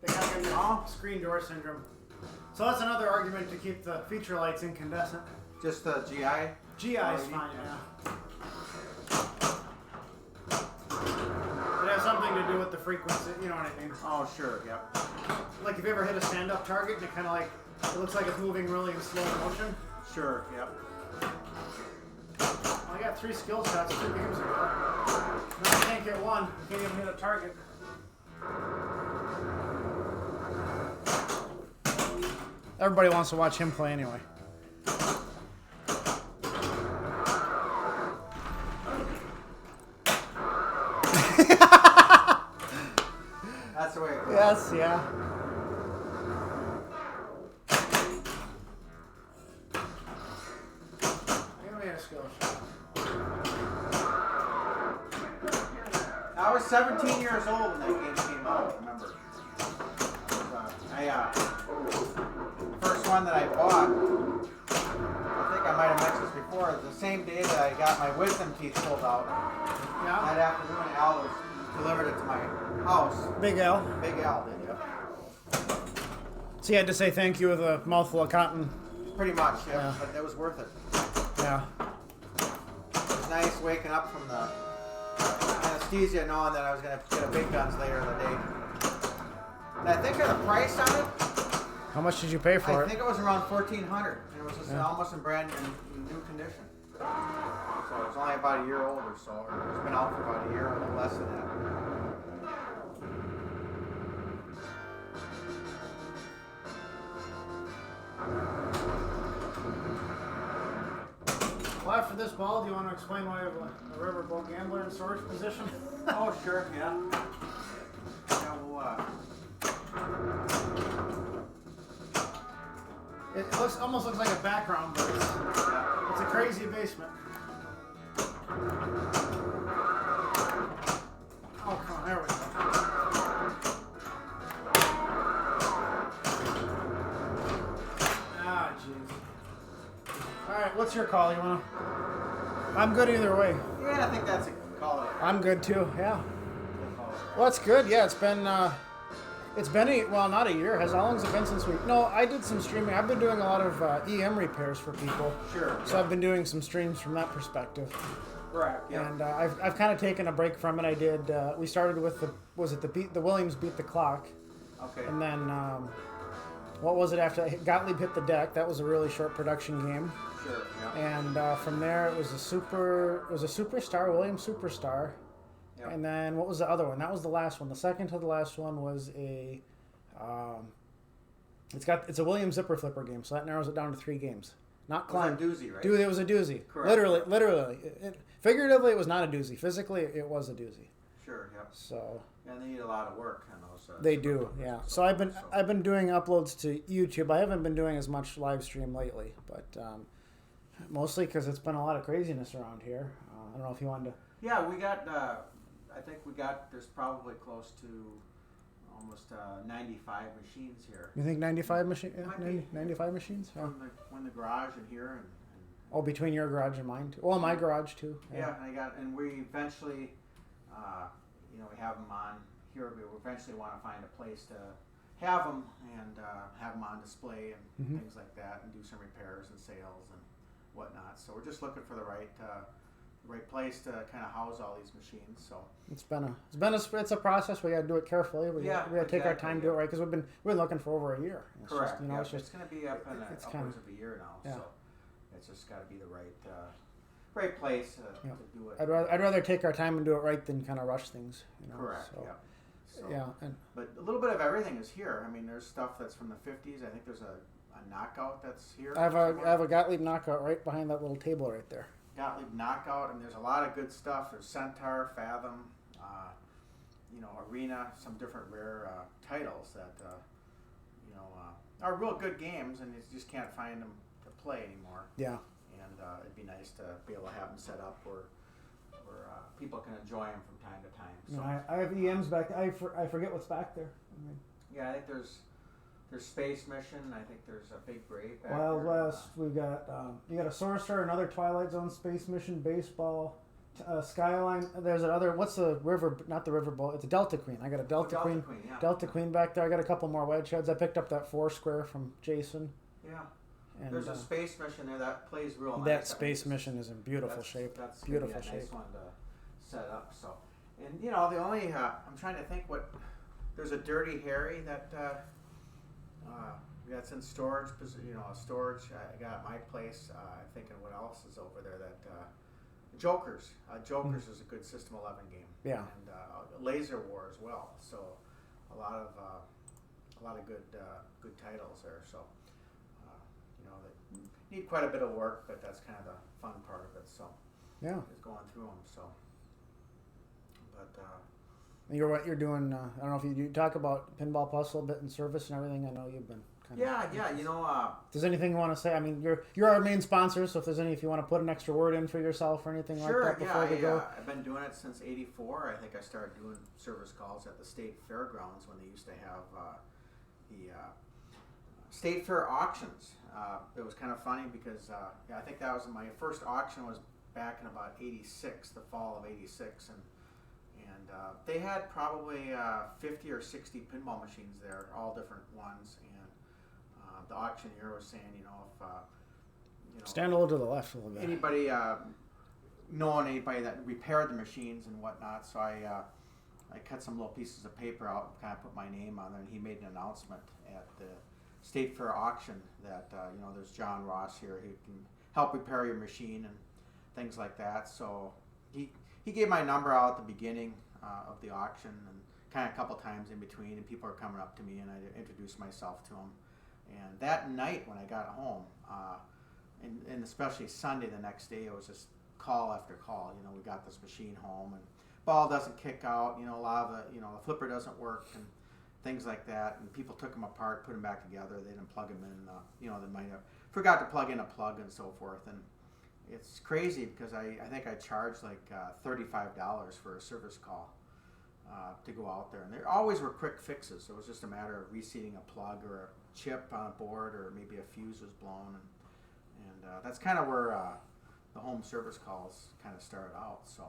They got screen door syndrome. So that's another argument to keep the feature lights incandescent. Just the GI? GI is fine, yeah. It has something to do with the frequency, you know what I mean? Oh, sure, yep. Like if you ever hit a stand-up target and it kind of like, it looks like it's moving really in slow motion. Sure, yep. Well, I got 3 skill shots 2 games ago. Now I can't get one. I can't even hit a target. Everybody wants to watch him play anyway. That's the way it goes. Yes, yeah. Give me a skill shot. I was 17 years old when that game came out, I remember. The first one that I bought, I think I might have mentioned this before, the same day that I got my wisdom teeth pulled out. Yeah. That afternoon, Al was delivered it to my house. Big L. Big Al did, yeah. So you had to say thank you with a mouthful of cotton. Pretty much, yeah. Yeah. But it was worth it. Yeah. It was nice waking up from the anesthesia knowing that I was going to get a big guns later in the day. And I think of the price on it, How much did you pay for I it? think it was around $1,400, and it was just Yeah. almost in brand new condition. So it was only about a year old or so, or it's been out for about a year, or a little less than that. Well, after this ball, do you want to explain why you have a riverboat gambler in storage position? Oh, sure, yeah. Yeah, well, It almost looks like a background, but it's a crazy basement. Oh, come on, there we go. Ah, jeez. All right, what's your call? You wanna? I'm good either way. yeah, I think that's a call it. I'm good too. Yeah. We'll call it. Well, it's good. Yeah, it's been not a year. How long has it been since we? No, I did some streaming. I've been doing a lot of EM repairs for people. Sure. So I've been doing some streams from that perspective. Correct. Yeah. And I've kind of taken a break from it. I did. We started with the Williams beat the clock, Okay. and then what was it after that? Gottlieb hit the deck? That was a really short production game. Sure. Yeah. And from there it was a superstar, Williams superstar. Yep. And then what was the other one? That was the last one. The second to the last one was a it's a Williams zipper flipper game, so that narrows it down to 3 games. Not climb. It was a doozy, right? Dude, it was a doozy. Correct. Literally. Figuratively, it was not a doozy. Physically, it was a doozy. Sure. Yep. So Yeah, they need a lot of work on those. they do, yeah. So I've been doing uploads to YouTube. I haven't been doing as much live stream lately, but mostly because it's been a lot of craziness around here. I don't know if you wanted to. Yeah, we got. I think we got. There's probably close to almost 95 machines here. You think 95 machine? Yeah, Might be. 95 machines? Yeah. From the garage and here and Oh, between your garage and mine too. Well, my garage too. yeah, and we eventually, we have them on here. We eventually want to find a place to have them and have them on display and Mhm. things like that, and do some repairs and sales and whatnot. So we're just looking for the right place to kind of house all these machines. So It's a process. We got to do it carefully. We got to take our exactly, time, do it right, because we've been looking for over a year. It's correct. Just, It's going to be up in it's upwards of a year now. yeah. So it's just got to be the right place to do it. I'd rather take our time and do it right than kind of rush things. Correct. So, Yeah. So, yeah. And But a little bit of everything is here. I mean, there's stuff that's from the 50s. I think there's a knockout that's here. I have somewhere. a Gottlieb knockout right behind that little table right there. Gottlieb knockout, and there's a lot of good stuff. There's Centaur, Fathom, Arena, some different rare titles that are real good games, and you just can't find them to play anymore. Yeah. And it'd be nice to be able to have them set up where people can enjoy them from time to time. So I have EMs back there. I forget what's back there. yeah, I think there's Space Mission. I think there's a Big Brave back Wild there. West. We got you got a Sorcerer, another Twilight Zone, Space Mission, baseball, Skyline. There's another. What's the river? Not the riverboat. It's a Delta Queen. I got a Delta Queen. Yeah. Delta Queen back there. I got a couple more wedge heads. I picked up that Foursquare from Jason. Yeah. And, there's a space mission there that plays real nice. That space mission is in beautiful shape. That's beautiful shape. Nice one to set up. So, and the only I'm trying to think what. There's a Dirty Harry that that's in storage. Storage I got at my place. I'm thinking what else is over there that. Jokers. Jokers is a good System 11 game. Yeah. And Laser War as well. So a lot of good titles there. So they need quite a bit of work, but that's kind of the fun part of it. So yeah, is going through them. So, but you're doing. I don't know if you talk about Pinball Plus a little bit in service and everything. I know you've been. Yeah. If there's anything you want to say, I mean, you're our main sponsor, so if you want to put an extra word in for yourself or anything like that before we go. I've been doing it since '84. I think I started doing service calls at the state fairgrounds when they used to have the state fair auctions. It was kind of funny because I think that was my first auction was back in about '86, the fall of '86, and they had probably 50 or 60 pinball machines there, all different ones, and the auctioneer was saying, if stand a little to the left a little bit. Anybody knowing anybody that repaired the machines and whatnot, so I cut some little pieces of paper out and kind of put my name on there, and he made an announcement at the State Fair auction that there's John Ross here, he can help repair your machine and things like that. So he gave my number out at the beginning of the auction and kind of a couple times in between, and people are coming up to me, and I introduced myself to them. And that night when I got home, and especially Sunday the next day, it was just call after call. We got this machine home, and ball doesn't kick out. A lot of the flipper doesn't work, and things like that. And people took them apart, put them back together. They didn't plug them in. They might have forgot to plug in a plug and so forth. And it's crazy because I think I charged like $35 for a service call to go out there, and there always were quick fixes. So it was just a matter of reseating a plug or a chip on a board, or maybe a fuse was blown, and that's kind of where the home service calls kind of started out. So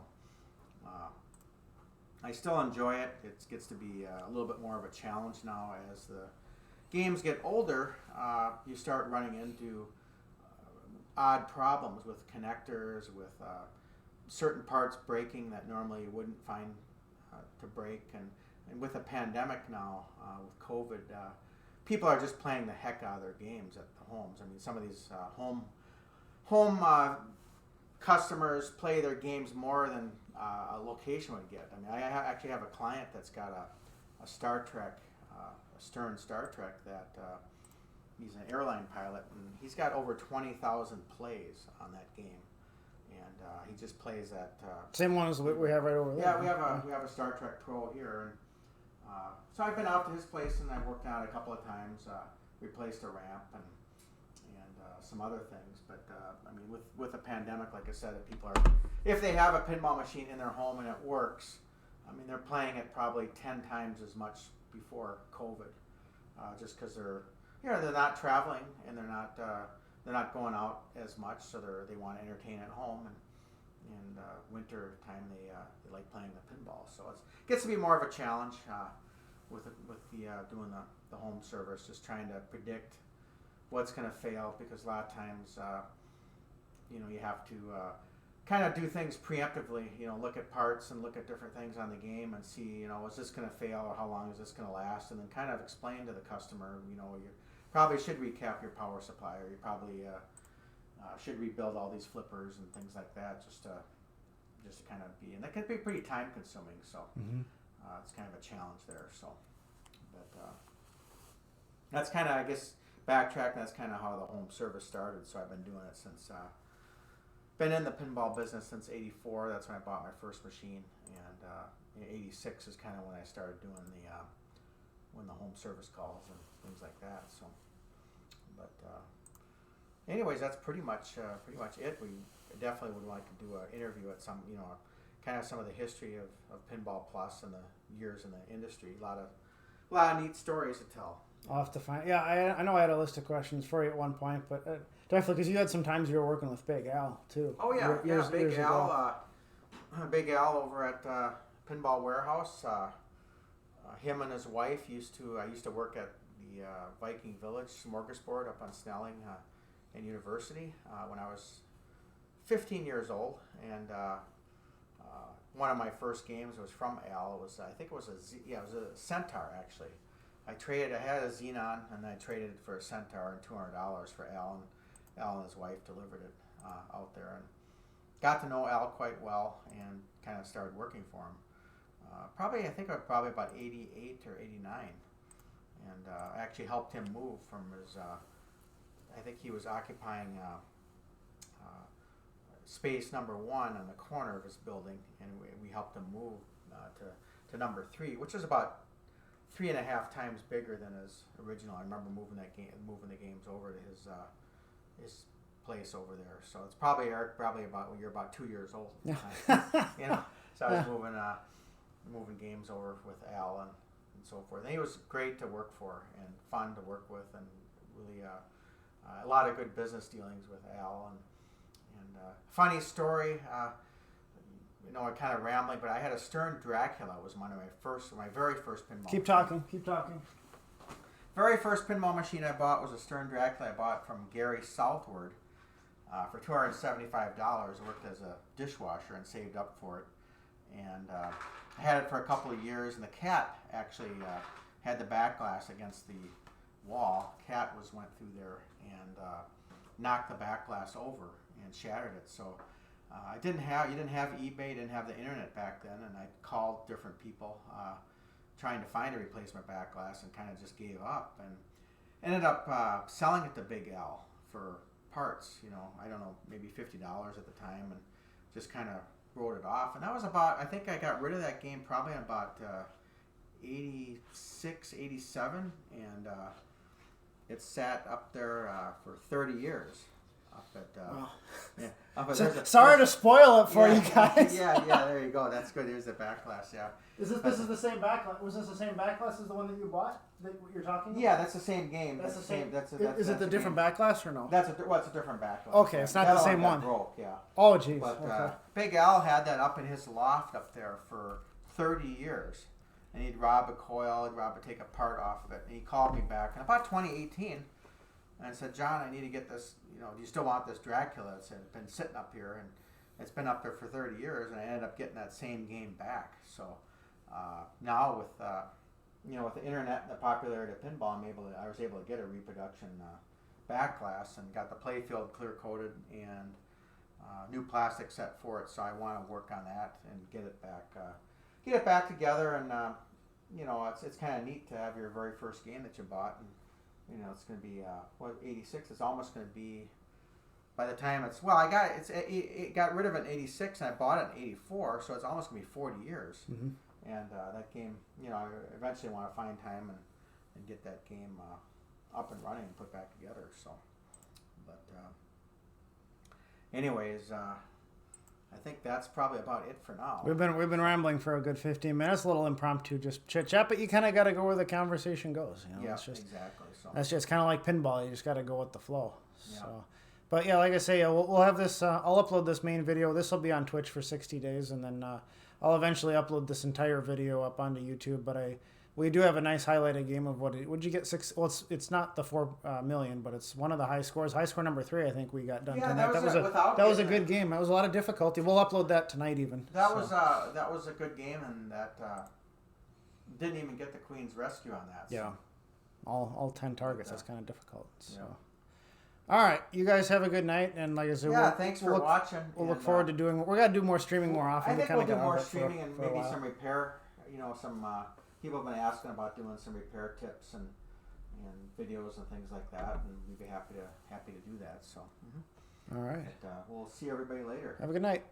I still enjoy it. It gets to be a little bit more of a challenge now as the games get older. You start running into odd problems with connectors, with certain parts breaking that normally you wouldn't find to break, and with a pandemic now, with COVID, people are just playing the heck out of their games at the homes. I mean, some of these home customers play their games more than a location would get. I mean, I actually have a client that's got a Star Trek, a Stern Star Trek that he's an airline pilot, and he's got over 20,000 plays on that game. And he just plays that. Same one as we have right over there. Yeah, we have a Star Trek Pro here, and so I've been out to his place and I've worked on it a couple of times. Replaced a ramp and some other things, but I mean, with the pandemic, like I said, if they have a pinball machine in their home and it works, I mean, they're playing it probably 10 times as much before COVID, just because they're not traveling and they're not going out as much, so they want to entertain at home, and winter time they like playing the pinball. So it gets to be more of a challenge with the doing the home service, just trying to predict what's going to fail, because a lot of times you have to kind of do things preemptively. Look at parts and look at different things on the game and see, is this going to fail, or how long is this going to last, and then kind of explain to the customer, you probably should recap your power supply, or you probably should rebuild all these flippers and things like that, just to kind of be, and that can be pretty time consuming. So it's kind of a challenge there. So, but that's kind of, I guess, backtrack. That's kind of how the home service started. So I've been doing it since, been in the pinball business since '84. That's when I bought my first machine, and '86 is kind of when I started doing the home service calls and things like that. So, but anyways, that's pretty much it. We definitely would like to do an interview at some, kind of some of the history of Pinball Plus and the years in the industry. A lot of neat stories to tell. I'll have to find. Yeah, I know I had a list of questions for you at one point, but definitely, because you had some times you were working with Big Al too. Oh yeah, Big Al. Big Al over at Pinball Warehouse. Him and his wife I used to work at the Viking Village Smorgasbord up on Snelling and University when I was 15 years old, and one of my first games was from Al. It was it was a Centaur actually. I had a Xenon, and I traded it for a Centaur and $200 for Al, and Al and his wife delivered it out there, and got to know Al quite well, and kind of started working for him. I think probably about 88 or 89, and actually helped him move from his. I think he was occupying space number 1 on the corner of his building, and we helped him move to number 3, which is about 3.5 times bigger than his original. I remember moving the games over to his place over there. So it's probably Eric, about when you're about 2 years old. You know, so I was moving games over with Al and so forth. And he was great to work for and fun to work with, and really a lot of good business dealings with Al. And funny story. I'm kind of rambling, but I had a Stern Dracula. It was my very first pinball. Keep talking. Keep talking. Very first pinball machine I bought was a Stern Dracula I bought from Gary Southward for $275. I worked as a dishwasher and saved up for it, and I had it for a couple of years. And the cat actually had the back glass against the wall. Cat went through there and knocked the back glass over and shattered it. So. You didn't have eBay, didn't have the internet back then, and I called different people trying to find a replacement back glass, and kind of just gave up, and ended up selling it to Big Al for parts. I don't know, maybe $50 at the time, and just kind of wrote it off. And that was I think I got rid of that game probably in about 86, 87, and it sat up there for 30 years. Sorry to spoil it for you guys. yeah, there you go. That's good. Here's the back glass. Yeah. This is the same back glass? Was this the same back glass as the one that you bought? What you're talking about? Yeah, that's the same game. That's the same. Is it the different back glass or no? It's a different back glass. Okay, it's not the same one. Broke. Yeah. Oh, geez. But okay. Big Al had that up in his loft up there for 30 years, and he'd rob a coil, take a part off of it, and he called me back in about 2018. And I said, John, I need to get this, do you still want this Dracula? It's been sitting up here, and it's been up there for 30 years, and I ended up getting that same game back. So now with the internet and the popularity of pinball, I was able to get a reproduction back glass, and got the playfield clear coated and new plastic set for it. So I want to work on that and get it back together. And it's kind of neat to have your very first game that you bought, and it's going to be 86. It's almost going to be, by the time it got rid of it in 86, and I bought it in 84, so it's almost going to be 40 years. Mm-hmm. And that game, I eventually want to find time and get that game up and running and put back together. So, but anyways, I think that's probably about it for now. We've been rambling for a good 15 minutes, a little impromptu, just chit chat, but you kind of got to go where the conversation goes. Yeah, exactly. So that's just kind of like pinball. You just got to go with the flow. Yeah. So, but yeah, like I say, we'll have this. I'll upload this main video. This will be on Twitch for 60 days, and then I'll eventually upload this entire video up onto YouTube. But we do have a nice highlighted game of would you get 6? Well, it's not the 4 million, but it's one of the high scores. High score number 3, I think we got done tonight. That was a good game. That was a lot of difficulty. We'll upload that tonight even. That was a good game, and that didn't even get the Queen's Rescue on that. So. Yeah, all 10 targets. That's kind of difficult. So. Yeah. All right, you guys have a good night, and like I said, thanks for watching. We'll look forward to doing. We're gonna do more streaming more often. I think we'll do more streaming and maybe some repair. Some people have been asking about doing some repair tips and videos and things like that, and we'd be happy to do that. So. All right. But, we'll see everybody later. Have a good night.